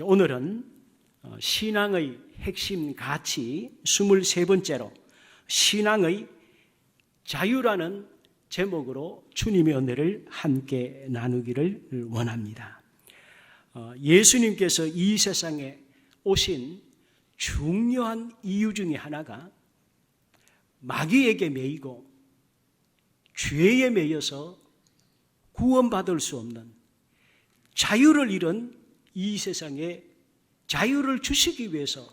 오늘은 신앙의 핵심 가치 23번째로 신앙의 자유라는 제목으로 주님의 은혜를 함께 나누기를 원합니다. 예수님께서 이 세상에 오신 중요한 이유 중에 하나가 마귀에게 매이고 죄에 매여서 구원받을 수 없는 자유를 잃은 이 세상에 자유를 주시기 위해서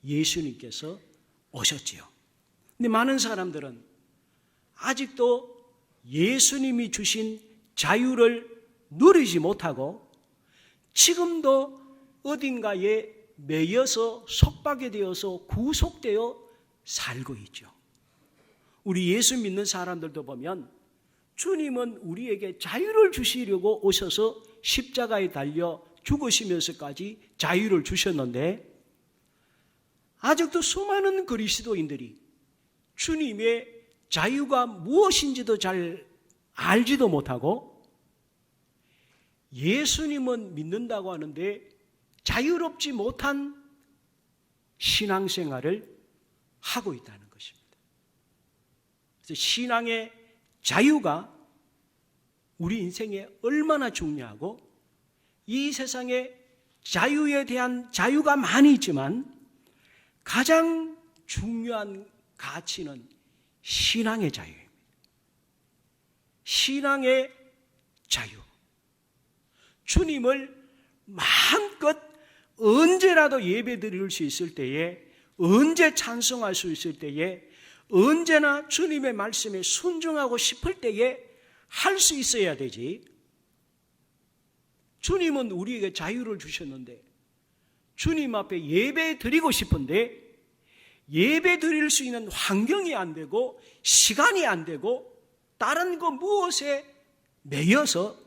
예수님께서 오셨지요. 근데 많은 사람들은 아직도 예수님이 주신 자유를 누리지 못하고 지금도 어딘가에 매여서 속박이 되어서 구속되어 살고 있죠. 우리 예수 믿는 사람들도 보면 주님은 우리에게 자유를 주시려고 오셔서 십자가에 달려 죽으시면서까지 자유를 주셨는데 아직도 수많은 그리스도인들이 주님의 자유가 무엇인지도 잘 알지도 못하고 예수님은 믿는다고 하는데 자유롭지 못한 신앙생활을 하고 있다는 것입니다. 그래서 신앙의 자유가 우리 인생에 얼마나 중요하고 이 세상에 자유에 대한 자유가 많이 있지만 가장 중요한 가치는 신앙의 자유입니다. 신앙의 자유. 주님을 마음껏 언제라도 예배 드릴 수 있을 때에, 언제 찬송할 수 있을 때에, 언제나 주님의 말씀에 순종하고 싶을 때에 할 수 있어야 되지. 주님은 우리에게 자유를 주셨는데 주님 앞에 예배 드리고 싶은데 예배 드릴 수 있는 환경이 안 되고 시간이 안 되고 다른 거 무엇에 매여서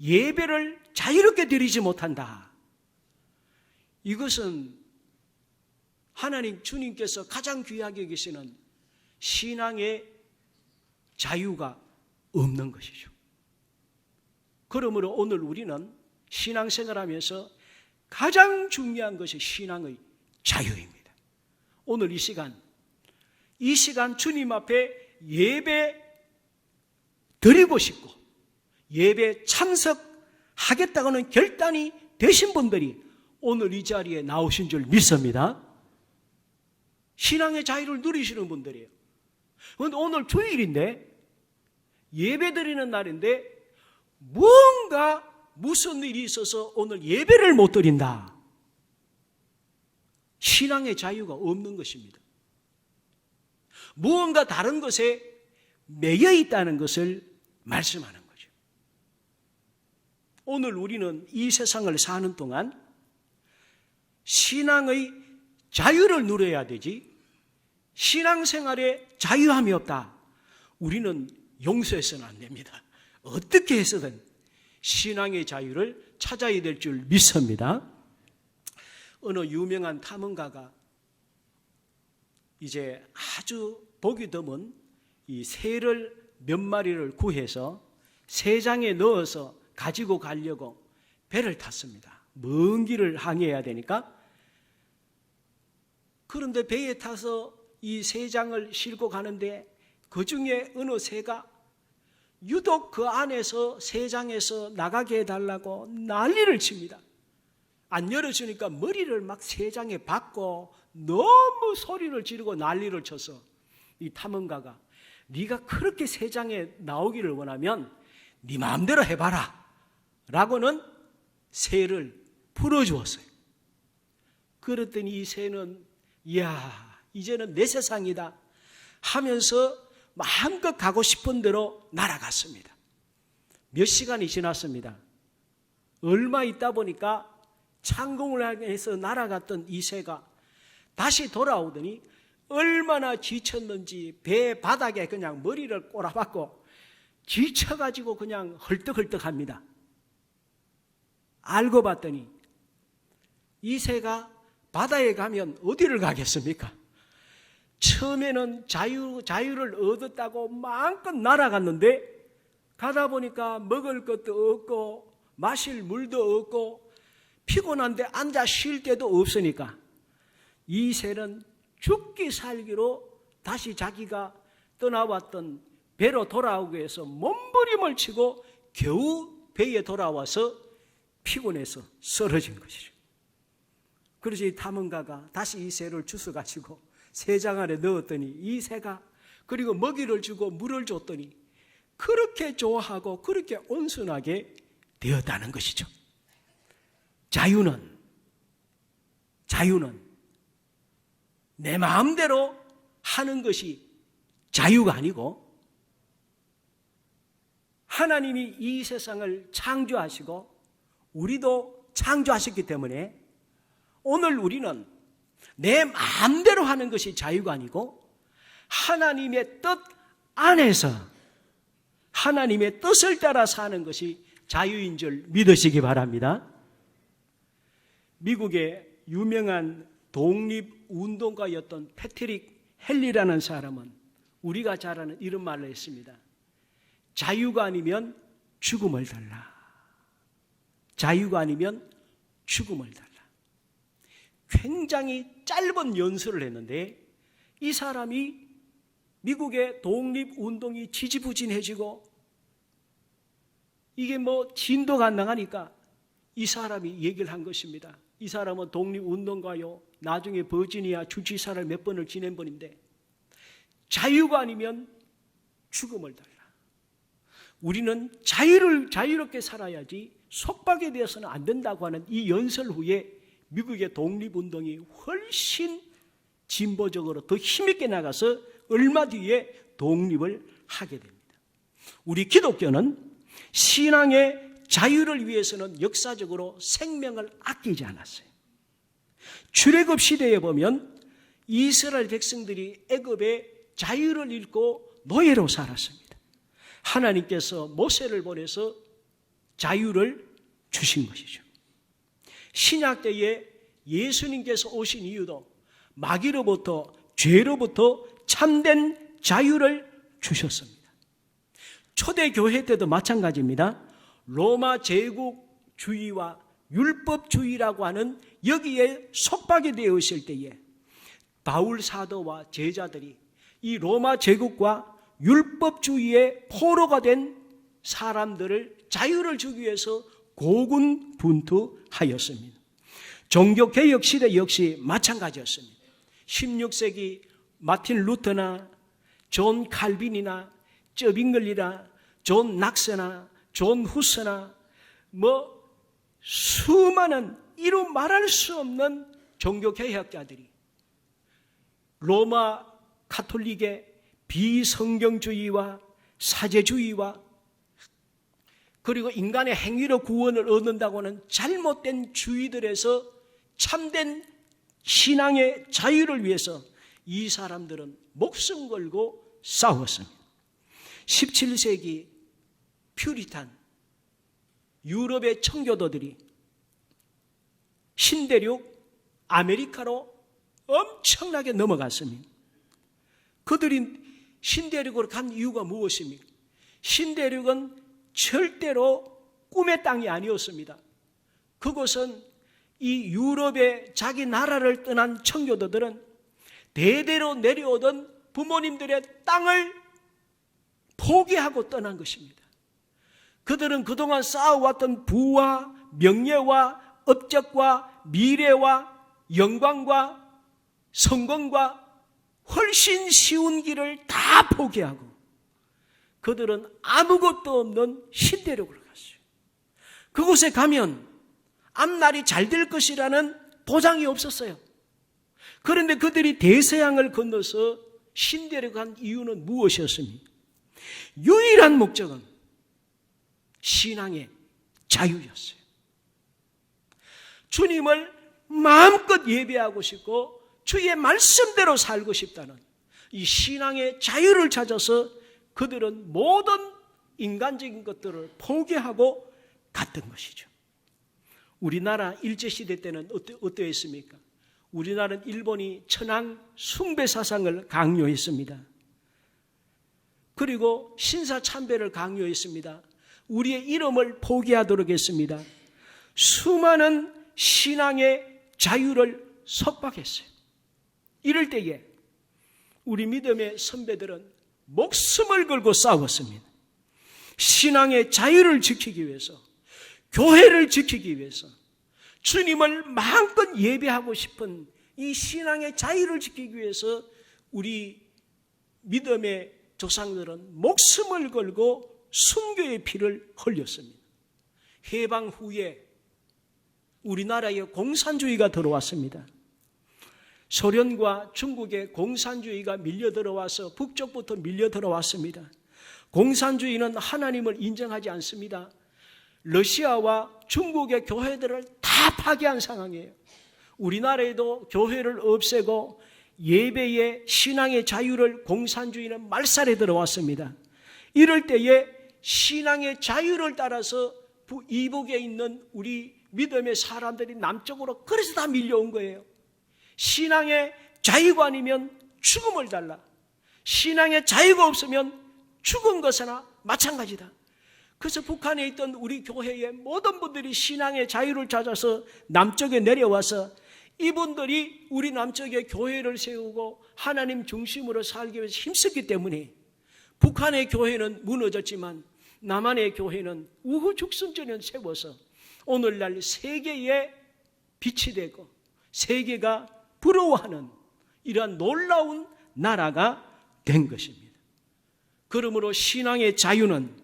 예배를 자유롭게 드리지 못한다. 이것은 하나님 주님께서 가장 귀하게 여기시는 신앙의 자유가 없는 것이죠. 그러므로 오늘 우리는 신앙생활하면서 가장 중요한 것이 신앙의 자유입니다. 오늘 이 시간 주님 앞에 예배 드리고 싶고 예배 참석하겠다고는 결단이 되신 분들이 오늘 이 자리에 나오신 줄 믿습니다. 신앙의 자유를 누리시는 분들이에요. 그런데 오늘 주일인데 예배 드리는 날인데 무언가 무슨 일이 있어서 오늘 예배를 못 드린다. 신앙의 자유가 없는 것입니다. 무언가 다른 것에 매여 있다는 것을 말씀하는 거죠. 오늘 우리는 이 세상을 사는 동안 신앙의 자유를 누려야 되지 신앙생활에 자유함이 없다. 우리는 용서해서는 안 됩니다. 어떻게 해서든 신앙의 자유를 찾아야 될 줄 믿습니다. 어느 유명한 탐험가가 이제 아주 보기 드문 이 새를 몇 마리를 구해서 새장에 넣어서 가지고 가려고 배를 탔습니다. 먼 길을 항해해야 되니까. 그런데 배에 타서 이 새장을 싣고 가는데 그 중에 어느 새가 유독 그 안에서 새장에서 나가게 해달라고 난리를 칩니다. 안 열어주니까 머리를 막 새장에 박고 너무 소리를 지르고 난리를 쳐서 이 탐험가가 네가 그렇게 새장에 나오기를 원하면 네 마음대로 해봐라 라고는 새를 풀어주었어요. 그랬더니 이 새는 이야 이제는 내 세상이다 하면서 마음껏 가고 싶은 대로 날아갔습니다. 몇 시간이 지났습니다. 얼마 있다 보니까 창공을 해서 날아갔던 이 새가 다시 돌아오더니 얼마나 지쳤는지 배 바닥에 그냥 머리를 꼬라박고 지쳐가지고 그냥 헐떡헐떡합니다. 알고 봤더니 이 새가 바다에 가면 어디를 가겠습니까? 처음에는 자유를 얻었다고 마음껏 날아갔는데 가다 보니까 먹을 것도 없고 마실 물도 없고 피곤한데 앉아 쉴 데도 없으니까 이새는 죽기 살기로 다시 자기가 떠나왔던 배로 돌아오기 위해서 몸부림을 치고 겨우 배에 돌아와서 피곤해서 쓰러진 것이죠. 그래서 이 탐험가가 다시 이 새를 주워가지고 새장 안에 넣었더니 이 새가 그리고 먹이를 주고 물을 줬더니 그렇게 좋아하고 그렇게 온순하게 되었다는 것이죠. 자유는 내 마음대로 하는 것이 자유가 아니고 하나님이 이 세상을 창조하시고 우리도 창조하셨기 때문에 오늘 우리는 내 마음대로 하는 것이 자유가 아니고 하나님의 뜻 안에서 하나님의 뜻을 따라 사는 것이 자유인 줄 믿으시기 바랍니다. 미국의 유명한 독립운동가였던 패트릭 헨리라는 사람은 우리가 잘 아는 이런 말을 했습니다. 자유가 아니면 죽음을 달라. 자유가 아니면 죽음을 달라. 굉장히 짧은 연설을 했는데 이 사람이 미국의 독립운동이 지지부진해지고 이게 진도가 안 나가니까 이 사람이 얘기를 한 것입니다. 이 사람은 독립운동가요. 나중에 버지니아 주지사를 몇 번을 지낸 분인데 자유가 아니면 죽음을 달라. 우리는 자유롭게 살아야지 속박에 대해서는 안 된다고 하는 이 연설 후에 미국의 독립운동이 훨씬 진보적으로 더 힘있게 나가서 얼마 뒤에 독립을 하게 됩니다. 우리 기독교는 신앙의 자유를 위해서는 역사적으로 생명을 아끼지 않았어요. 출애굽 시대에 보면 이스라엘 백성들이 애굽의 자유를 잃고 노예로 살았습니다. 하나님께서 모세를 보내서 자유를 주신 것이죠. 신약 때에 예수님께서 오신 이유도 마귀로부터 죄로부터 참된 자유를 주셨습니다. 초대교회 때도 마찬가지입니다. 로마 제국주의와 율법주의라고 하는 여기에 속박이 되어 있을 때에 바울 사도와 제자들이 이 로마 제국과 율법주의의 포로가 된 사람들을 자유를 주기 위해서 고군분투하였습니다. 종교개혁 시대 역시 마찬가지였습니다. 16세기 마틴 루터나 존 칼빈이나 쩌빙글리나 존 낙스나 존 후스나 수많은 이루 말할 수 없는 종교개혁자들이 로마 가톨릭의 비성경주의와 사제주의와 그리고 인간의 행위로 구원을 얻는다고 하는 잘못된 주의들에서 참된 신앙의 자유를 위해서 이 사람들은 목숨 걸고 싸웠습니다. 17세기 퓨리탄 유럽의 청교도들이 신대륙 아메리카로 엄청나게 넘어갔습니다. 그들이 신대륙으로 간 이유가 무엇입니까? 신대륙은 절대로 꿈의 땅이 아니었습니다. 그곳은 이 유럽의 자기 나라를 떠난 청교도들은 대대로 내려오던 부모님들의 땅을 포기하고 떠난 것입니다. 그들은 그동안 쌓아왔던 부와 명예와 업적과 미래와 영광과 성공과 훨씬 쉬운 길을 다 포기하고 그들은 아무것도 없는 신대륙으로 갔어요. 그곳에 가면 앞날이 잘 될 것이라는 보장이 없었어요. 그런데 그들이 대서양을 건너서 신대륙에 간 이유는 무엇이었습니까? 유일한 목적은 신앙의 자유였어요. 주님을 마음껏 예배하고 싶고 주의 말씀대로 살고 싶다는 이 신앙의 자유를 찾아서 그들은 모든 인간적인 것들을 포기하고 갔던 것이죠. 우리나라 일제시대 때는 어떠했습니까? 우리나라는 일본이 천황 숭배 사상을 강요했습니다. 그리고 신사참배를 강요했습니다. 우리의 이름을 포기하도록 했습니다. 수많은 신앙의 자유를 속박했어요. 이럴 때에 우리 믿음의 선배들은 목숨을 걸고 싸웠습니다. 신앙의 자유를 지키기 위해서, 교회를 지키기 위해서, 주님을 마음껏 예배하고 싶은 이 신앙의 자유를 지키기 위해서 우리 믿음의 조상들은 목숨을 걸고 순교의 피를 흘렸습니다. 해방 후에 우리나라에 공산주의가 들어왔습니다. 소련과 중국의 공산주의가 밀려 들어와서 북쪽부터 밀려 들어왔습니다. 공산주의는 하나님을 인정하지 않습니다. 러시아와 중국의 교회들을 다 파괴한 상황이에요. 우리나라에도 교회를 없애고 예배의 신앙의 자유를 공산주의는 말살에 들어왔습니다. 이럴 때에 신앙의 자유를 따라서 이북에 있는 우리 믿음의 사람들이 남쪽으로 그래서 다 밀려온 거예요. 신앙의 자유가 아니면 죽음을 달라. 신앙의 자유가 없으면 죽은 것이나 마찬가지다. 그래서 북한에 있던 우리 교회의 모든 분들이 신앙의 자유를 찾아서 남쪽에 내려와서 이분들이 우리 남쪽에 교회를 세우고 하나님 중심으로 살기 위해서 힘썼기 때문에 북한의 교회는 무너졌지만 남한의 교회는 우후죽순전을 세워서 오늘날 세계의 빛이 되고 세계가 부러워하는 이러한 놀라운 나라가 된 것입니다. 그러므로 신앙의 자유는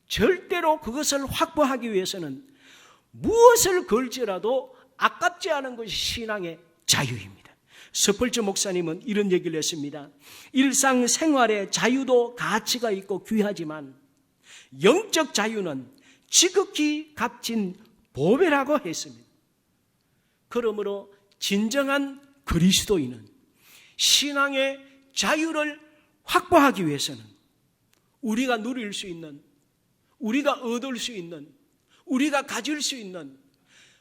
절대로 그것을 확보하기 위해서는 무엇을 걸지라도 아깝지 않은 것이 신앙의 자유입니다. 스펄전 목사님은 이런 얘기를 했습니다. 일상생활의 자유도 가치가 있고 귀하지만 영적 자유는 지극히 값진 보배라고 했습니다. 그러므로 진정한 그리스도인은 신앙의 자유를 확보하기 위해서는 우리가 누릴 수 있는, 우리가 얻을 수 있는, 우리가 가질 수 있는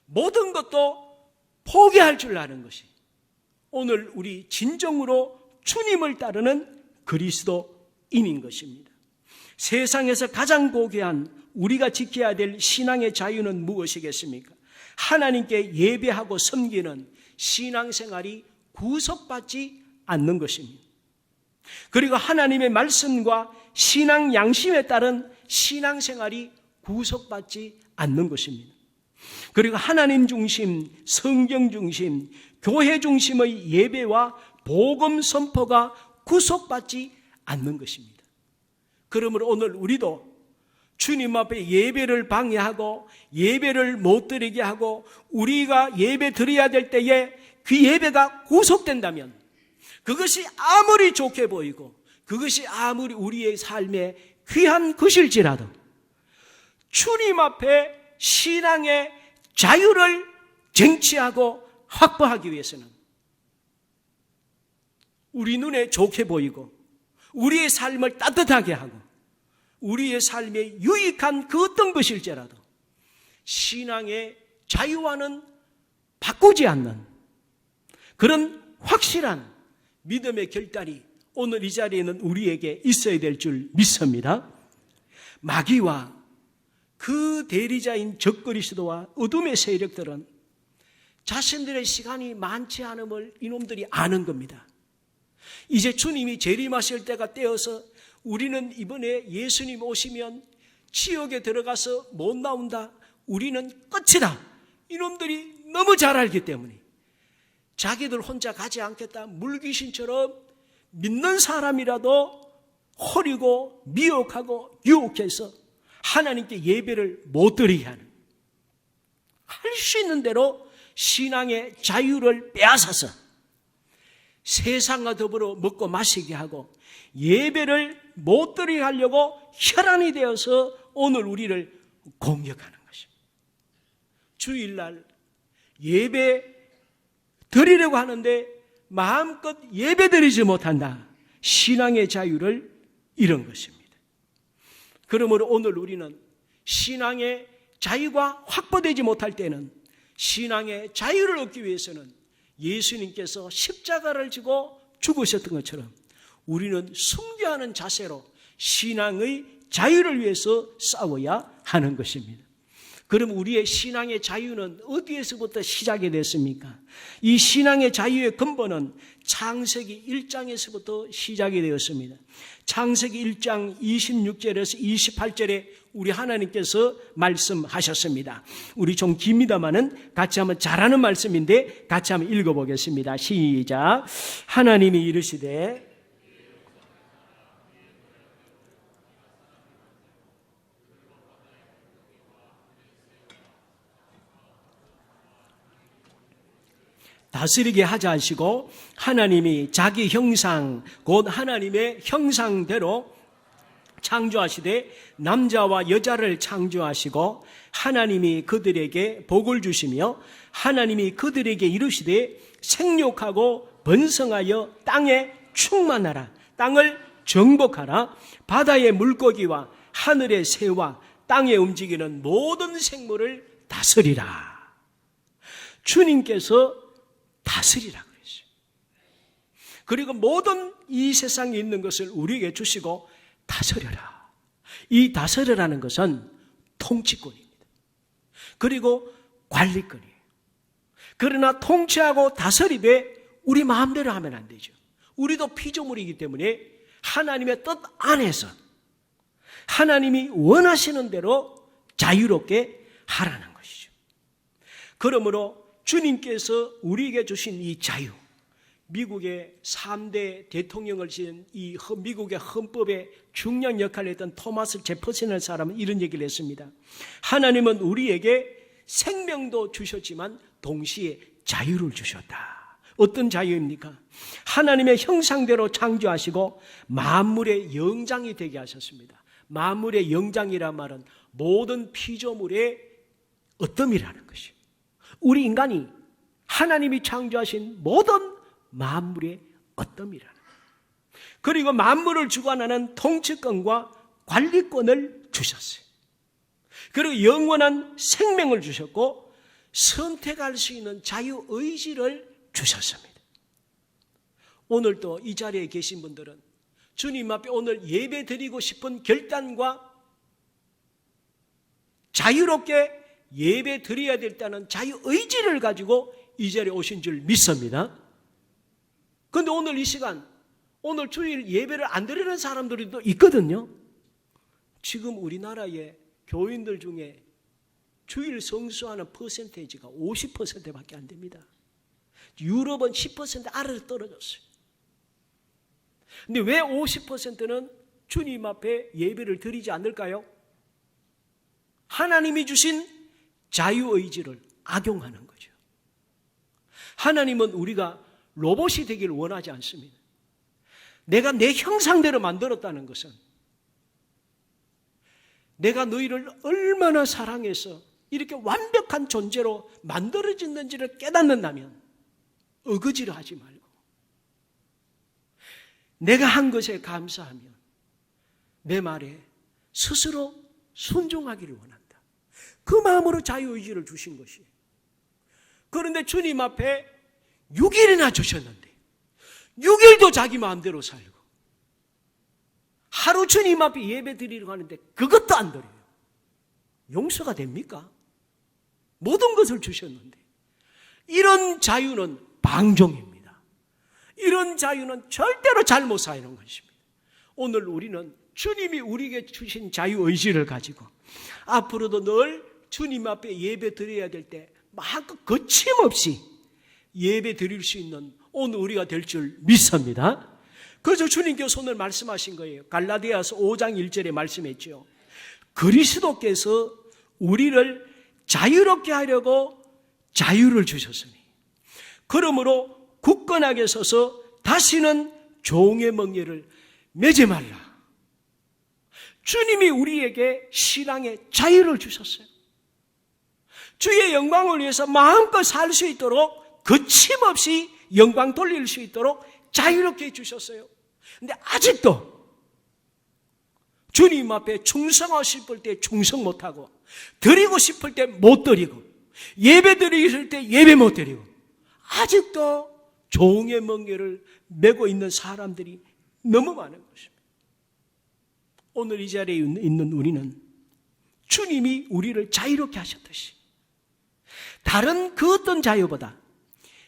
모든 것도 포기할 줄 아는 것이 오늘 우리 진정으로 주님을 따르는 그리스도인인 것입니다. 세상에서 가장 고귀한 우리가 지켜야 될 신앙의 자유는 무엇이겠습니까? 하나님께 예배하고 섬기는 신앙생활이 구속받지 않는 것입니다. 그리고 하나님의 말씀과 신앙 양심에 따른 신앙생활이 구속받지 않는 것입니다. 그리고 하나님 중심, 성경 중심, 교회 중심의 예배와 복음 선포가 구속받지 않는 것입니다. 그러므로 오늘 우리도 주님 앞에 예배를 방해하고 예배를 못 드리게 하고 우리가 예배 드려야 될 때에 그 예배가 구속된다면 그것이 아무리 좋게 보이고 그것이 아무리 우리의 삶에 귀한 것일지라도 주님 앞에 신앙의 자유를 쟁취하고 확보하기 위해서는 우리 눈에 좋게 보이고 우리의 삶을 따뜻하게 하고 우리의 삶에 유익한 그 어떤 것일지라도 신앙의 자유와는 바꾸지 않는 그런 확실한 믿음의 결단이 오늘 이 자리에는 우리에게 있어야 될 줄 믿습니다. 마귀와 그 대리자인 적그리스도와 어둠의 세력들은 자신들의 시간이 많지 않음을 이놈들이 아는 겁니다. 이제 주님이 재림하실 때가 되어서 우리는 이번에 예수님 오시면 지옥에 들어가서 못 나온다. 우리는 끝이다. 이놈들이 너무 잘 알기 때문에 자기들 혼자 가지 않겠다. 물귀신처럼 믿는 사람이라도 허리고 미혹하고 유혹해서 하나님께 예배를 못 드리게 하는 할 수 있는 대로 신앙의 자유를 빼앗아서 세상과 더불어 먹고 마시게 하고 예배를 못 드리게 하려고 혈안이 되어서 오늘 우리를 공격하는 것입니다. 주일날 예배 드리려고 하는데 마음껏 예배 드리지 못한다. 신앙의 자유를 잃은 것입니다. 그러므로 오늘 우리는 신앙의 자유가 확보되지 못할 때는 신앙의 자유를 얻기 위해서는 예수님께서 십자가를 지고 죽으셨던 것처럼 우리는 순교하는 자세로 신앙의 자유를 위해서 싸워야 하는 것입니다. 그럼 우리의 신앙의 자유는 어디에서부터 시작이 됐습니까? 이 신앙의 자유의 근본은 창세기 1장에서부터 시작이 되었습니다. 창세기 1장 26절에서 28절에 우리 하나님께서 말씀하셨습니다. 우리 좀 깁니다마는 같이 한번 잘하는 말씀인데 같이 한번 읽어보겠습니다. 시작. 하나님이 이르시되 다스리게 하자 하시고 하나님이 자기 형상 곧 하나님의 형상대로 창조하시되 남자와 여자를 창조하시고 하나님이 그들에게 복을 주시며 하나님이 그들에게 이르시되 생육하고 번성하여 땅에 충만하라. 땅을 정복하라. 바다의 물고기와 하늘의 새와 땅에 움직이는 모든 생물을 다스리라. 주님께서 다스리라 그랬어요. 그리고 모든 이 세상에 있는 것을 우리에게 주시고 다스려라. 이 다스려라는 것은 통치권입니다. 그리고 관리권이에요. 그러나 통치하고 다스리되 우리 마음대로 하면 안 되죠. 우리도 피조물이기 때문에 하나님의 뜻 안에서 하나님이 원하시는 대로 자유롭게 하라는 것이죠. 그러므로 주님께서 우리에게 주신 이 자유, 미국의 3대 대통령을 지은 이 미국의 헌법에 중요한 역할을 했던 토마스 제퍼슨이라는 사람은 이런 얘기를 했습니다. 하나님은 우리에게 생명도 주셨지만 동시에 자유를 주셨다. 어떤 자유입니까? 하나님의 형상대로 창조하시고 만물의 영장이 되게 하셨습니다. 만물의 영장이란 말은 모든 피조물의 어뜸이라는 것이에요. 우리 인간이 하나님이 창조하신 모든 만물의 어뜸이라는 거예요. 그리고 만물을 주관하는 통치권과 관리권을 주셨어요. 그리고 영원한 생명을 주셨고 선택할 수 있는 자유의지를 주셨습니다. 오늘도 이 자리에 계신 분들은 주님 앞에 오늘 예배 드리고 싶은 결단과 자유롭게 예배 드려야 됐다는 자유의지를 가지고 이 자리에 오신 줄 믿습니다. 그런데 오늘 이 시간, 오늘 주일 예배를 안 드리는 사람들이 또 있거든요. 지금 우리나라의 교인들 중에 주일 성수하는 퍼센테이지가 50%밖에 안 됩니다. 유럽은 10% 아래로 떨어졌어요. 근데 왜 50%는 주님 앞에 예배를 드리지 않을까요? 하나님이 주신 자유의지를 악용하는 거죠. 하나님은 우리가 로봇이 되기를 원하지 않습니다. 내가 내 형상대로 만들었다는 것은 내가 너희를 얼마나 사랑해서 이렇게 완벽한 존재로 만들어졌는지를 깨닫는다면 어거지를 하지 말고 내가 한 것에 감사하며 내 말에 스스로 순종하기를 원한다. 그 마음으로 자유의지를 주신 것이에요. 그런데 주님 앞에 6일이나 주셨는데 6일도 자기 마음대로 살고 하루 주님 앞에 예배 드리려고 하는데 그것도 안 드려요. 용서가 됩니까? 모든 것을 주셨는데 이런 자유는 방종입니다. 이런 자유는 절대로 잘못 사는 것입니다. 오늘 우리는 주님이 우리에게 주신 자유의지를 가지고 앞으로도 늘 주님 앞에 예배 드려야 될 때 막 거침없이 예배 드릴 수 있는 오늘 우리가 될 줄 믿습니다. 그래서 주님께서 오늘 말씀하신 거예요. 갈라디아서 5장 1절에 말씀했죠. 그리스도께서 우리를 자유롭게 하려고 자유를 주셨으니 그러므로 굳건하게 서서 다시는 종의 멍에를 매지 말라. 주님이 우리에게 신앙의 자유를 주셨어요. 주의 영광을 위해서 마음껏 살 수 있도록 거침없이 영광 돌릴 수 있도록 자유롭게 해주셨어요. 근데 아직도 주님 앞에 충성하고 싶을 때 충성 못하고 드리고 싶을 때 못 드리고 예배 드리고 싶을 때 예배 못 드리고 아직도 종의 멍에를 메고 있는 사람들이 너무 많은 것입니다. 오늘 이 자리에 있는 우리는 주님이 우리를 자유롭게 하셨듯이 다른 그 어떤 자유보다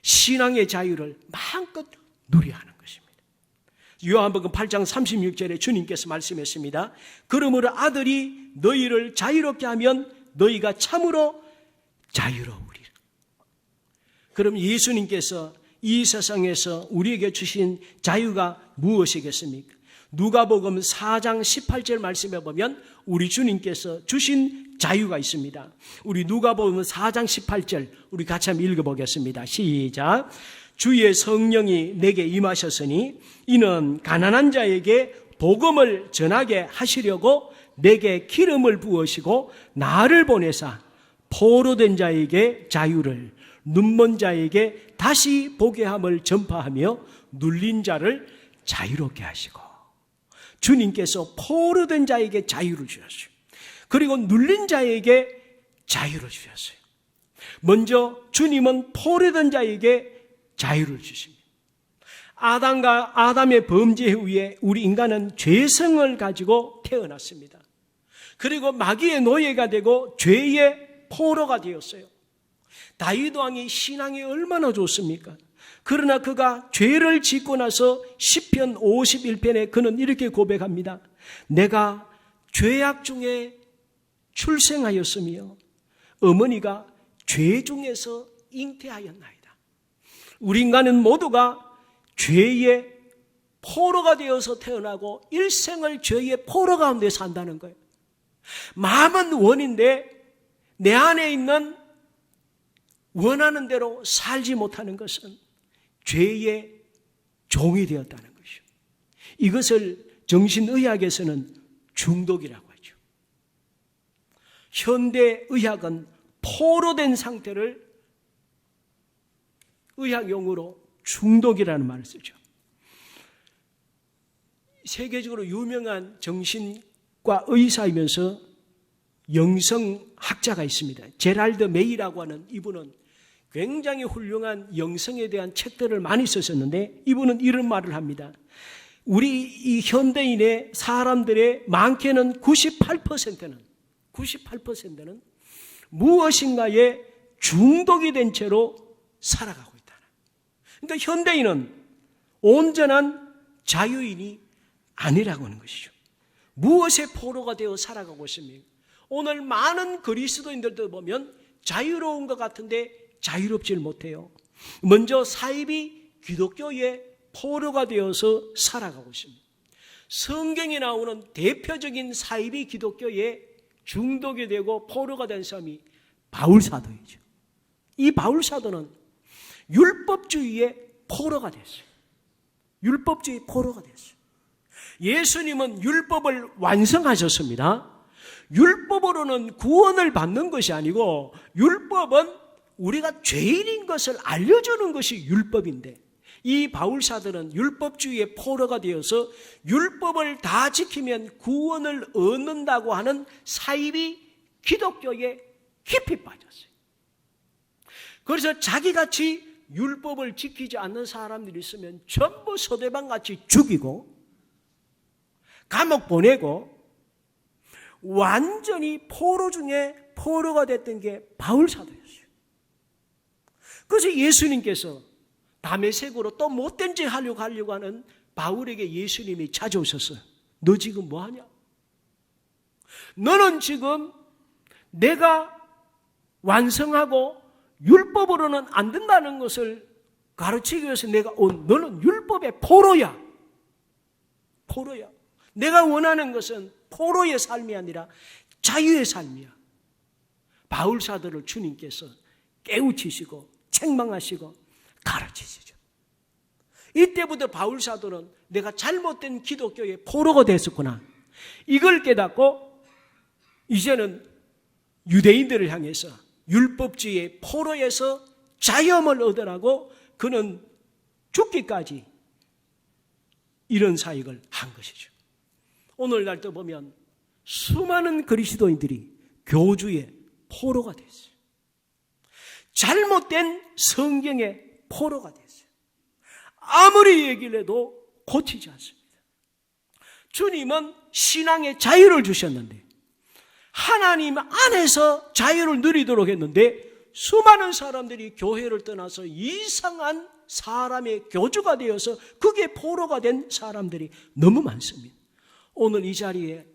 신앙의 자유를 마음껏 누려야 하는 것입니다. 요한복음 8장 36절에 주님께서 말씀했습니다. 그러므로 아들이 너희를 자유롭게 하면 너희가 참으로 자유로우리라. 그럼 예수님께서 이 세상에서 우리에게 주신 자유가 무엇이겠습니까? 누가복음 4장 18절 말씀에 보면 우리 주님께서 주신 자유가 있습니다. 우리 누가복음 4장 18절 우리 같이 한번 읽어보겠습니다. 시작. 주의 성령이 내게 임하셨으니 이는 가난한 자에게 복음을 전하게 하시려고 내게 기름을 부으시고 나를 보내사 포로된 자에게 자유를, 눈먼 자에게 다시 보게 함을 전파하며 눌린 자를 자유롭게 하시고, 주님께서 포로된 자에게 자유를 주셨어요. 그리고 눌린 자에게 자유를 주셨어요. 먼저 주님은 포로된 자에게 자유를 주십니다. 아담의 범죄 후에 우리 인간은 죄성을 가지고 태어났습니다. 그리고 마귀의 노예가 되고 죄의 포로가 되었어요. 다윗 왕이 신앙이 얼마나 좋습니까? 그러나 그가 죄를 짓고 나서 시편 51편에 그는 이렇게 고백합니다. 내가 죄악 중에 출생하였으며 어머니가 죄 중에서 잉태하였나이다. 우리 인간은 모두가 죄의 포로가 되어서 태어나고 일생을 죄의 포로 가운데 산다는 거예요. 마음은 원인데 내 안에 있는 원하는 대로 살지 못하는 것은 죄의 종이 되었다는 것이죠. 이것을 정신의학에서는 중독이라고 하죠. 현대의학은 포로된 상태를 의학용어로 중독이라는 말을 쓰죠. 세계적으로 유명한 정신과 의사이면서 영성학자가 있습니다. 제랄드 메이라고 하는 이분은 굉장히 훌륭한 영성에 대한 책들을 많이 쓰셨는데 이분은 이런 말을 합니다. 우리 이 현대인의 사람들의 많게는 98%는 무엇인가에 중독이 된 채로 살아가고 있다. 그러니까 현대인은 온전한 자유인이 아니라고 하는 것이죠. 무엇의 포로가 되어 살아가고 있습니까? 오늘 많은 그리스도인들도 보면 자유로운 것 같은데 자유롭질 못해요. 먼저 사입이 기독교의 포로가 되어서 살아가고 있습니다. 성경에 나오는 대표적인 사입이 기독교의 중독이 되고 포로가 된 사람이 바울사도이죠. 이 바울사도는 율법주의의 포로가 됐어요. 율법주의 포로가 됐어요. 예수님은 율법을 완성하셨습니다. 율법으로는 구원을 받는 것이 아니고 율법은 우리가 죄인인 것을 알려주는 것이 율법인데 이 바울사들은 율법주의의 포로가 되어서 율법을 다 지키면 구원을 얻는다고 하는 사입이 기독교에 깊이 빠졌어요. 그래서 자기같이 율법을 지키지 않는 사람들이 있으면 전부 서대방같이 죽이고 감옥 보내고 완전히 포로 중에 포로가 됐던 게 바울사도였어요. 그래서 예수님께서 다메섹으로 또 못된 짓 하려고 하는 바울에게 예수님이 찾아오셨어요. 너 지금 뭐하냐? 너는 지금 내가 완성하고 율법으로는 안 된다는 것을 가르치기 위해서 내가 온 너는 율법의 포로야. 포로야. 내가 원하는 것은 포로의 삶이 아니라 자유의 삶이야. 바울사도를 주님께서 깨우치시고 책망하시고 가르치시죠. 이때부터 바울사도는 내가 잘못된 기독교의 포로가 됐었구나. 이걸 깨닫고 이제는 유대인들을 향해서 율법주의의 포로에서 자유함을 얻으라고 그는 죽기까지 이런 사역을 한 것이죠. 오늘날도 보면 수많은 그리스도인들이 교주의 포로가 됐어요. 잘못된 성경의 포로가 됐어요. 아무리 얘기를 해도 고치지 않습니다. 주님은 신앙의 자유를 주셨는데 하나님 안에서 자유를 누리도록 했는데 수많은 사람들이 교회를 떠나서 이상한 사람의 교주가 되어서 그게 포로가 된 사람들이 너무 많습니다. 오늘 이 자리에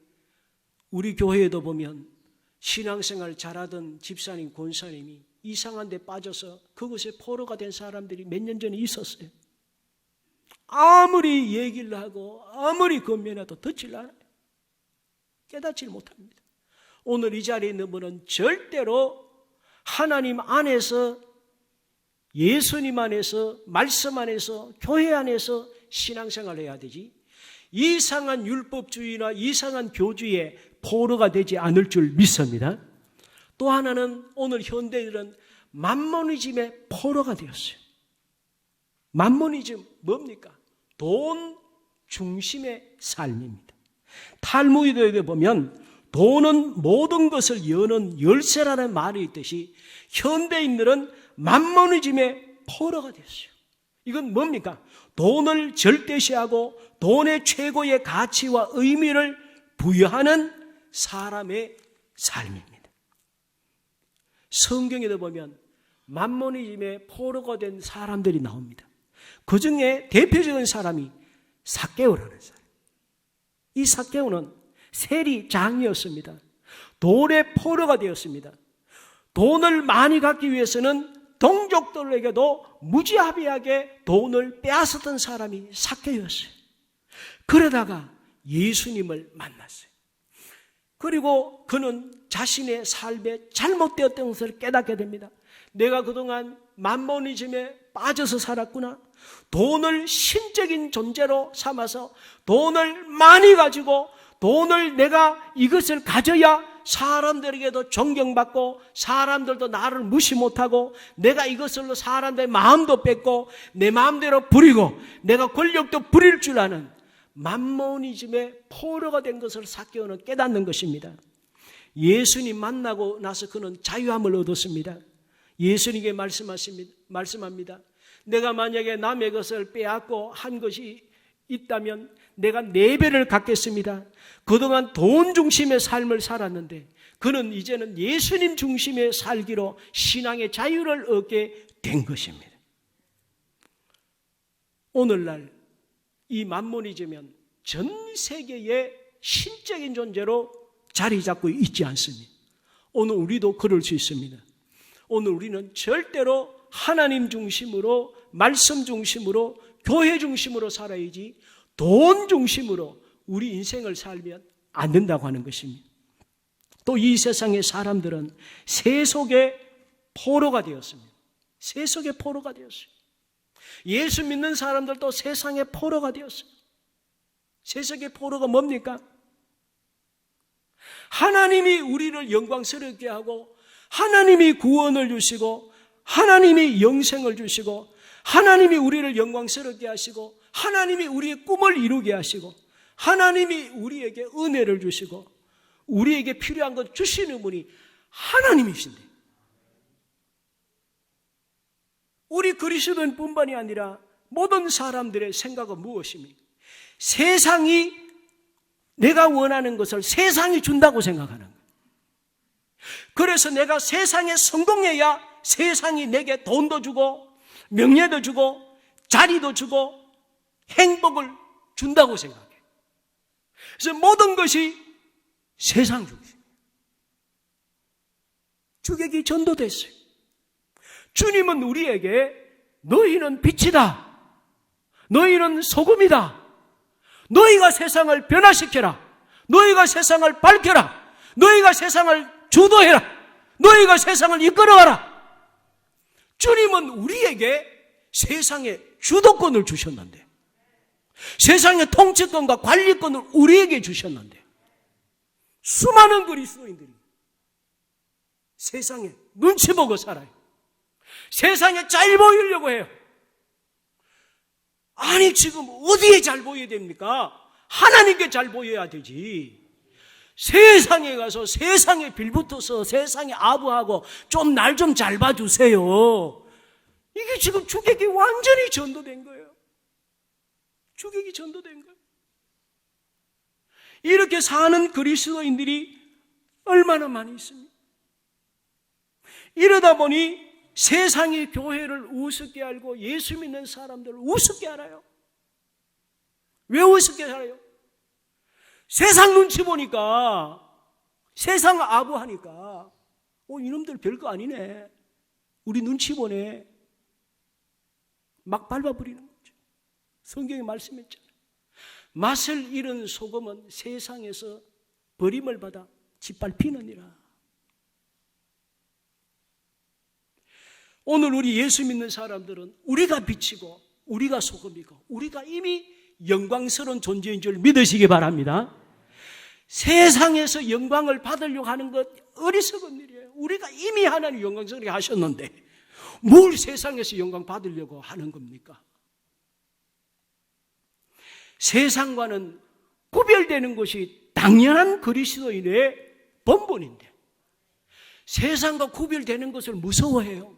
우리 교회에도 보면 신앙생활 잘하던 집사님, 권사님이 이상한 데 빠져서 그것에 포로가 된 사람들이 몇 년 전에 있었어요. 아무리 얘기를 하고 아무리 권면해도 듣질 않아요. 깨닫질 못합니다. 오늘 이 자리에 있는 분은 절대로 하나님 안에서, 예수님 안에서, 말씀 안에서, 교회 안에서 신앙생활을 해야 되지, 이상한 율법주의나 이상한 교주의 포로가 되지 않을 줄 믿습니다. 또 하나는 오늘 현대인은 맘모니즘의 포로가 되었어요. 맘모니즘 뭡니까? 돈 중심의 삶입니다. 탈무드에 보면 돈은 모든 것을 여는 열쇠라는 말이 있듯이 현대인들은 맘모니즘의 포로가 됐어요. 이건 뭡니까? 돈을 절대시하고 돈의 최고의 가치와 의미를 부여하는 사람의 삶입니다. 성경에도 보면 맘모니즘의 포로가 된 사람들이 나옵니다. 그 중에 대표적인 사람이 삭개오라는 사람. 이 삭개오는 세리장이었습니다. 돈의 포로가 되었습니다. 돈을 많이 갖기 위해서는 동족들에게도 무지하게 돈을 빼앗았던 사람이 삭개오였어요. 그러다가 예수님을 만났어요. 그리고 그는 자신의 삶에 잘못되었던 것을 깨닫게 됩니다. 내가 그동안 맘모니즘에 빠져서 살았구나. 돈을 신적인 존재로 삼아서 돈을 많이 가지고 돈을 내가 이것을 가져야 사람들에게도 존경받고 사람들도 나를 무시 못하고 내가 이것으로 사람들의 마음도 뺏고 내 마음대로 부리고 내가 권력도 부릴 줄 아는 맘모니즘의 포로가 된 것을 삭개오는 깨닫는 것입니다. 예수님 만나고 나서 그는 자유함을 얻었습니다. 예수님께 말씀합니다. 내가 만약에 남의 것을 빼앗고 한 것이 있다면 내가 4배를 갖겠습니다. 그동안 돈 중심의 삶을 살았는데 그는 이제는 예수님 중심의 살기로 신앙의 자유를 얻게 된 것입니다. 오늘날 이 맘모니즘은 전 세계의 신적인 존재로 자리 잡고 있지 않습니다. 오늘 우리도 그럴 수 있습니다. 오늘 우리는 절대로 하나님 중심으로, 말씀 중심으로, 교회 중심으로 살아야지 돈 중심으로 우리 인생을 살면 안 된다고 하는 것입니다. 또 이 세상의 사람들은 세속의 포로가 되었습니다. 세속의 포로가 되었어요. 예수 믿는 사람들도 세상의 포로가 되었어요. 세속의 포로가 뭡니까? 하나님이 우리를 영광스럽게 하고 하나님이 구원을 주시고 하나님이 영생을 주시고 하나님이 우리를 영광스럽게 하시고 하나님이 우리의 꿈을 이루게 하시고 하나님이 우리에게 은혜를 주시고 우리에게 필요한 것 주시는 분이 하나님이신데 우리 그리스도인뿐만이 아니라 모든 사람들의 생각은 무엇입니까? 세상이 내가 원하는 것을 세상이 준다고 생각하는 거예요. 그래서 내가 세상에 성공해야 세상이 내게 돈도 주고 명예도 주고 자리도 주고 행복을 준다고 생각해요. 그래서 모든 것이 세상 중심. 주객이 전도됐어요. 주님은 우리에게 너희는 빛이다. 너희는 소금이다. 너희가 세상을 변화시켜라. 너희가 세상을 밝혀라. 너희가 세상을 주도해라. 너희가 세상을 이끌어가라. 주님은 우리에게 세상의 주도권을 주셨는데 세상의 통치권과 관리권을 우리에게 주셨는데 수많은 그리스도인들이 세상에 눈치 보고 살아요. 세상에 잘 보이려고 해요. 아니 지금 어디에 잘 보여야 됩니까? 하나님께 잘 보여야 되지. 세상에 가서 세상에 빌붙어서 세상에 아부하고 좀 날 좀 잘 봐주세요. 이게 지금 주객이 완전히 전도된 거예요. 주객이 전도된 거예요. 이렇게 사는 그리스도인들이 얼마나 많이 있습니까? 이러다 보니 세상이 교회를 우습게 알고 예수 믿는 사람들을 우습게 알아요. 왜 우습게 알아요? 세상 눈치 보니까, 세상 아부하니까 이놈들 별거 아니네, 우리 눈치 보네, 막 밟아버리는 거죠. 성경에 말씀했잖아요. 맛을 잃은 소금은 세상에서 버림을 받아 짓밟히느니라. 오늘 우리 예수 믿는 사람들은 우리가 빛이고 우리가 소금이고 우리가 이미 영광스러운 존재인 줄 믿으시기 바랍니다. 세상에서 영광을 받으려고 하는 것 어리석은 일이에요. 우리가 이미 하나님 영광스럽게 하셨는데 뭘 세상에서 영광 받으려고 하는 겁니까? 세상과는 구별되는 것이 당연한 그리스도인의 본분인데 세상과 구별되는 것을 무서워해요.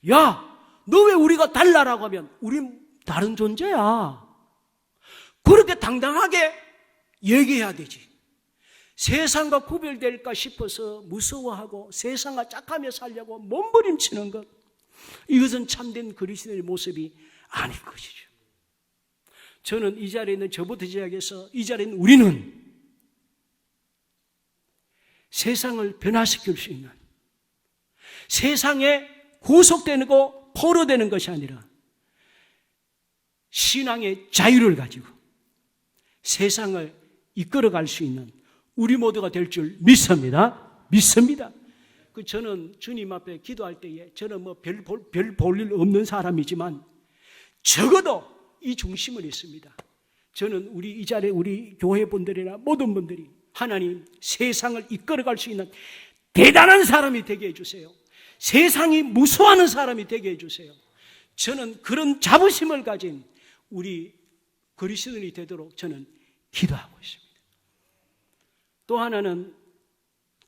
야, 너 왜 우리가 달라라고 하면 우린 다른 존재야, 그렇게 당당하게 얘기해야 되지. 세상과 구별될까 싶어서 무서워하고 세상과 짝하며 살려고 몸부림치는 것, 이것은 참된 그리스도인의 모습이 아닐 것이죠. 저는 이 자리에 있는 저부터 시작해서 이 자리에 있는 우리는 세상을 변화시킬 수 있는, 세상에 구속되는 거 포로되는 것이 아니라 신앙의 자유를 가지고 세상을 이끌어갈 수 있는 우리 모두가 될 줄 믿습니다. 믿습니다. 저는 주님 앞에 기도할 때에 저는 별 볼 일 없는 사람이지만 적어도 이 중심은 있습니다. 저는 이 자리에 우리 교회 분들이나 모든 분들이 하나님 세상을 이끌어갈 수 있는 대단한 사람이 되게 해주세요. 세상이 무서워하는 사람이 되게 해주세요. 저는 그런 자부심을 가진 우리 그리스도인이 되도록 저는 기도하고 있습니다. 또 하나는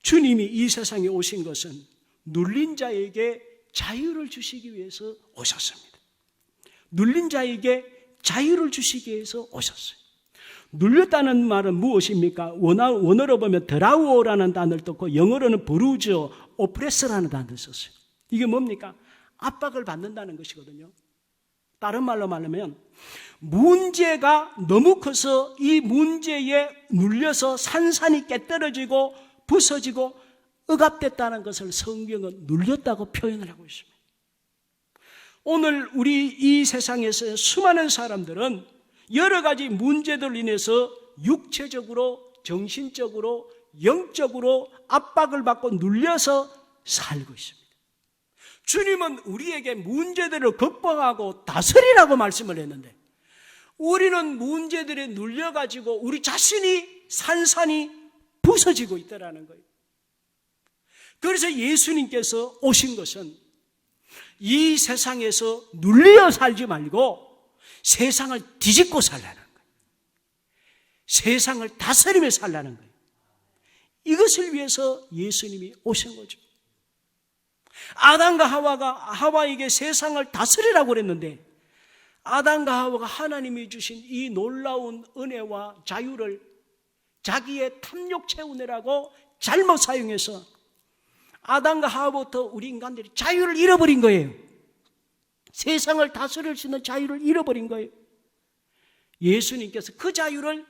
주님이 이 세상에 오신 것은 눌린 자에게 자유를 주시기 위해서 오셨습니다. 눌린 자에게 자유를 주시기 위해서 오셨어요. 눌렸다는 말은 무엇입니까? 원어로 보면 드라우어라는 단어를 썼고 영어로는 브루즈, 오프레스라는 단어를 썼어요. 이게 뭡니까? 압박을 받는다는 것이거든요. 다른 말로 말하면 문제가 너무 커서 이 문제에 눌려서 산산이 깨떨어지고 부서지고 억압됐다는 것을 성경은 눌렸다고 표현을 하고 있습니다. 오늘 우리 이 세상에서 수많은 사람들은 여러 가지 문제들로 인해서 육체적으로, 정신적으로, 영적으로 압박을 받고 눌려서 살고 있습니다. 주님은 우리에게 문제들을 극복하고 다스리라고 말씀을 했는데 우리는 문제들에 눌려가지고 우리 자신이 산산이 부서지고 있다는 거예요. 그래서 예수님께서 오신 것은 이 세상에서 눌려 살지 말고 세상을 뒤집고 살라는 거예요. 세상을 다스리며 살라는 거예요. 이것을 위해서 예수님이 오신 거죠. 아담과 하와에게 세상을 다스리라고 그랬는데 아담과 하와가 하나님이 주신 이 놀라운 은혜와 자유를 자기의 탐욕 채우느라고 잘못 사용해서 아담과 하와부터 우리 인간들이 자유를 잃어버린 거예요. 세상을 다스릴 수 있는 자유를 잃어버린 거예요. 예수님께서 그 자유를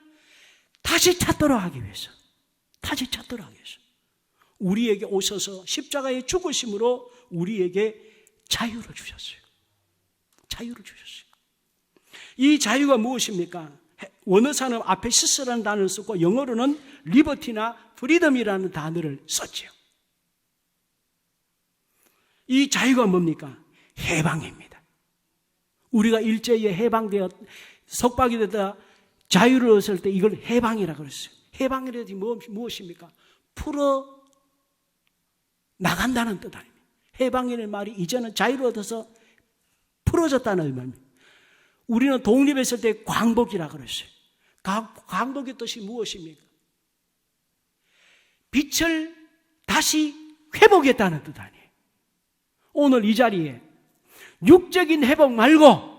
다시 찾도록 하기 위해서 우리에게 오셔서 십자가에 죽으심으로 우리에게 자유를 주셨어요. 이 자유가 무엇입니까? 원어사는 아페시스라는 단어를 썼고 영어로는 리버티나 프리덤이라는 단어를 썼죠. 이 자유가 뭡니까? 해방입니다. 우리가 일제에 해방되어 속박이 되다 자유를 얻을 때 이걸 해방이라고 그랬어요. 해방이라는 뜻이 무엇입니까? 풀어 나간다는 뜻 아닙니까? 해방이라는 말이 이제는 자유를 얻어서 풀어졌다는 의미입니다. 우리는 독립했을 때 광복이라고 그랬어요. 광복의 뜻이 무엇입니까? 빛을 다시 회복했다는 뜻 아니에요. 오늘 이 자리에 육적인 회복 말고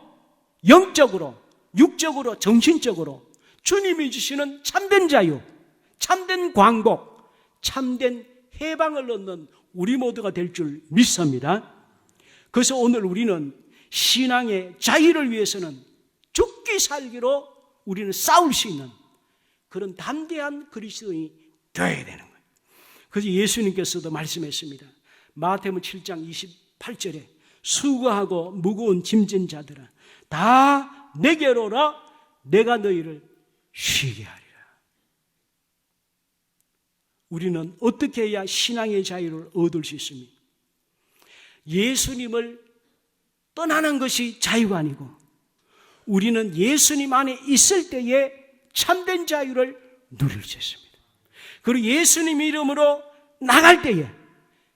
영적으로, 육적으로, 정신적으로 주님이 주시는 참된 자유, 참된 광복, 참된 해방을 얻는 우리 모두가 될 줄 믿습니다. 그래서 오늘 우리는 신앙의 자유를 위해서는 죽기 살기로 우리는 싸울 수 있는 그런 담대한 그리스도인이 되어야 되는 거예요. 그래서 예수님께서도 말씀했습니다. 마태복음 7장 28절에 수고하고 무거운 짐진 자들아 다 내게로 오라 내가 너희를 쉬게 하리라. 우리는 어떻게 해야 신앙의 자유를 얻을 수 있습니까? 예수님을 떠나는 것이 자유가 아니고 우리는 예수님 안에 있을 때에 참된 자유를 누릴 수 있습니다. 그리고 예수님 이름으로 나갈 때에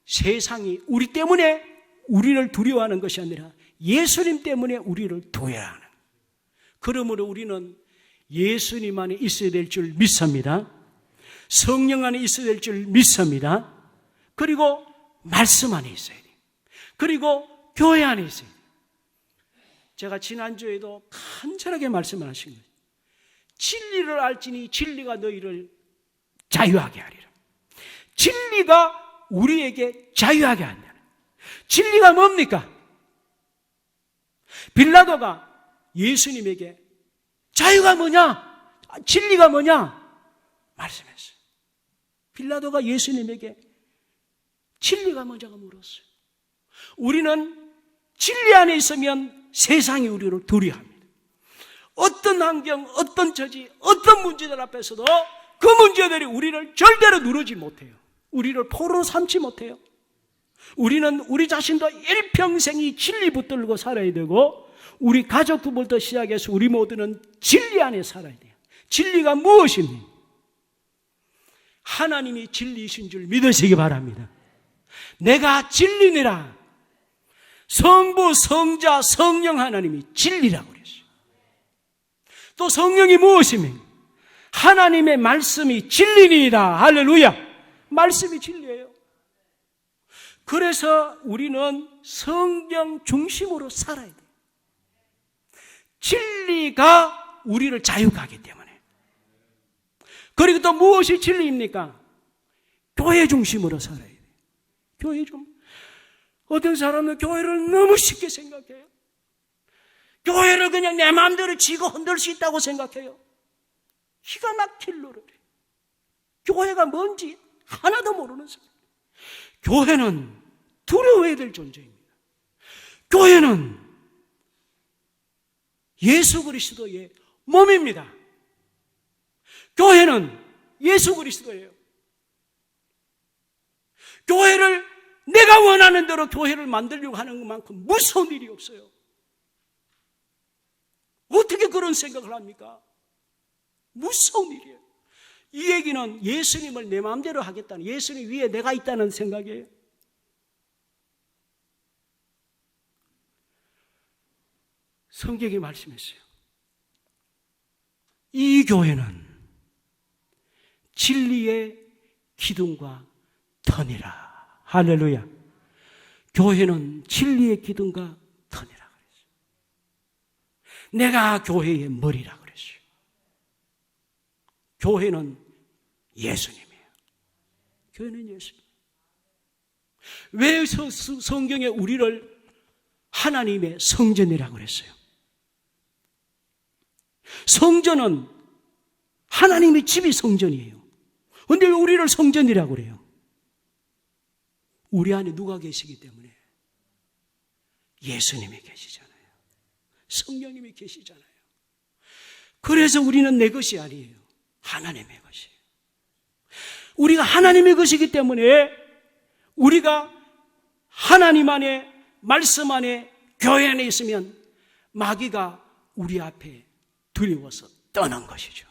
세상이 우리 때문에 우리를 두려워하는 것이 아니라 예수님 때문에 우리를 두려워하는. 그러므로 우리는 예수님 안에 있어야 될 줄 믿습니다. 성령 안에 있어야 될 줄 믿습니다. 그리고 말씀 안에 있어야 돼요. 그리고 교회 안에 있어야 돼요. 제가 지난주에도 간절하게 말씀을 하신 거예요. 진리를 알지니 진리가 너희를 자유하게 하리라. 진리가 우리에게 자유하게 한다. 진리가 뭡니까? 빌라도가 예수님에게 자유가 뭐냐? 진리가 뭐냐? 말씀했어요. 빌라도가 예수님에게 진리가 뭐냐고 물었어요. 우리는 진리 안에 있으면 세상이 우리를 두려워합니다. 어떤 환경, 어떤 처지, 어떤 문제들 앞에서도 그 문제들이 우리를 절대로 누르지 못해요. 우리를 포로로 삼지 못해요. 우리는 우리 자신도 일평생이 진리 붙들고 살아야 되고 우리 가족부부터 시작해서 우리 모두는 진리 안에 살아야 돼요. 진리가 무엇입니까? 하나님이 진리이신 줄 믿으시기 바랍니다. 내가 진리니라. 성부, 성자, 성령 하나님이 진리라고 그랬어요. 또 성령이 무엇입니까? 하나님의 말씀이 진리니이다. 할렐루야. 말씀이 진리예요. 그래서 우리는 성경 중심으로 살아야 돼요. 진리가 우리를 자유하기 때문에. 그리고 또 무엇이 진리입니까? 교회 중심으로 살아야 돼요. 교회 좀. 어떤 사람은 교회를 너무 쉽게 생각해요. 교회를 그냥 내 마음대로 지고 흔들 수 있다고 생각해요. 기가 막힐 노릇이에요. 교회가 뭔지 하나도 모르는 사람. 교회는 두려워해야 될 존재입니다. 교회는 예수 그리스도의 몸입니다. 교회는 예수 그리스도예요. 교회를 내가 원하는 대로 교회를 만들려고 하는 것만큼 무서운 일이 없어요. 어떻게 그런 생각을 합니까? 무서운 일이에요. 이 얘기는 예수님을 내 마음대로 하겠다는, 예수님 위에 내가 있다는 생각이에요. 성경이 말씀했어요. 이 교회는 진리의 기둥과 터니라. 할렐루야. 교회는 진리의 기둥과 터니라 그랬어요. 내가 교회의 머리라 그랬어요. 교회는 예수님이에요. 교회는 예수님. 왜 성경에 우리를 하나님의 성전이라고 그랬어요? 성전은 하나님의 집이 성전이에요. 그런데 왜 우리를 성전이라고 그래요? 우리 안에 누가 계시기 때문에? 예수님이 계시잖아요. 성령님이 계시잖아요. 그래서 우리는 내 것이 아니에요. 하나님의 것이에요. 우리가 하나님의 것이기 때문에 우리가 하나님 안에, 말씀 안에, 교회 안에 있으면 마귀가 우리 앞에 두려워서 떠난 것이죠.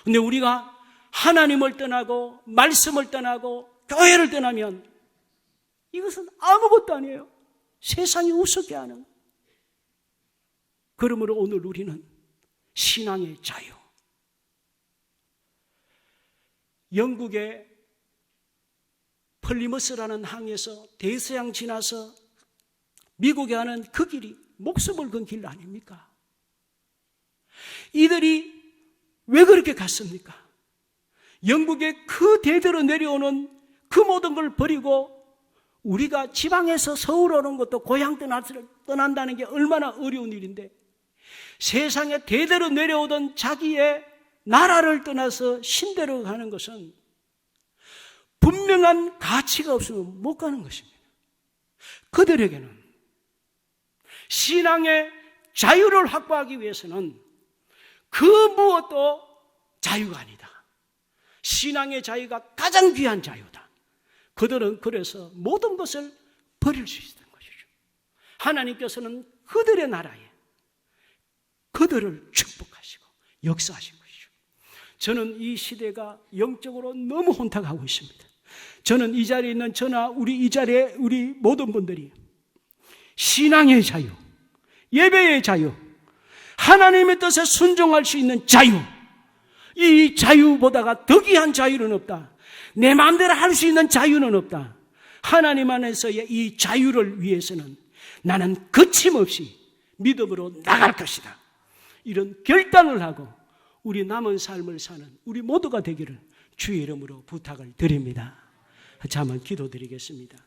그런데 우리가 하나님을 떠나고 말씀을 떠나고 교회를 떠나면 이것은 아무것도 아니에요. 세상이 우습게 하는. 그러므로 오늘 우리는 신앙의 자유. 영국의 플리머스라는 항에서 대서양 지나서 미국에 가는 그 길이 목숨을 건 길 아닙니까? 이들이 왜 그렇게 갔습니까? 영국의 그 대대로 내려오는 그 모든 걸 버리고 우리가 지방에서 서울 오는 것도 고향 떠난다는 게 얼마나 어려운 일인데, 세상에 대대로 내려오던 자기의 나라를 떠나서 신대로 가는 것은 분명한 가치가 없으면 못 가는 것입니다. 그들에게는 신앙의 자유를 확보하기 위해서는 그 무엇도 자유가 아니다. 신앙의 자유가 가장 귀한 자유다. 그들은 그래서 모든 것을 버릴 수 있었던 것이죠. 하나님께서는 그들의 나라에 그들을 축복하시고 역사하신 것이죠. 저는 이 시대가 영적으로 너무 혼탁하고 있습니다. 저는 이 자리에 있는 저나 이 자리에 우리 모든 분들이 신앙의 자유, 예배의 자유, 하나님의 뜻에 순종할 수 있는 자유, 이 자유보다가 더 귀한 자유는 없다. 내 마음대로 할 수 있는 자유는 없다. 하나님 안에서의 이 자유를 위해서는 나는 거침없이 믿음으로 나갈 것이다. 이런 결단을 하고 우리 남은 삶을 사는 우리 모두가 되기를 주의 이름으로 부탁을 드립니다. 잠깐 기도드리겠습니다.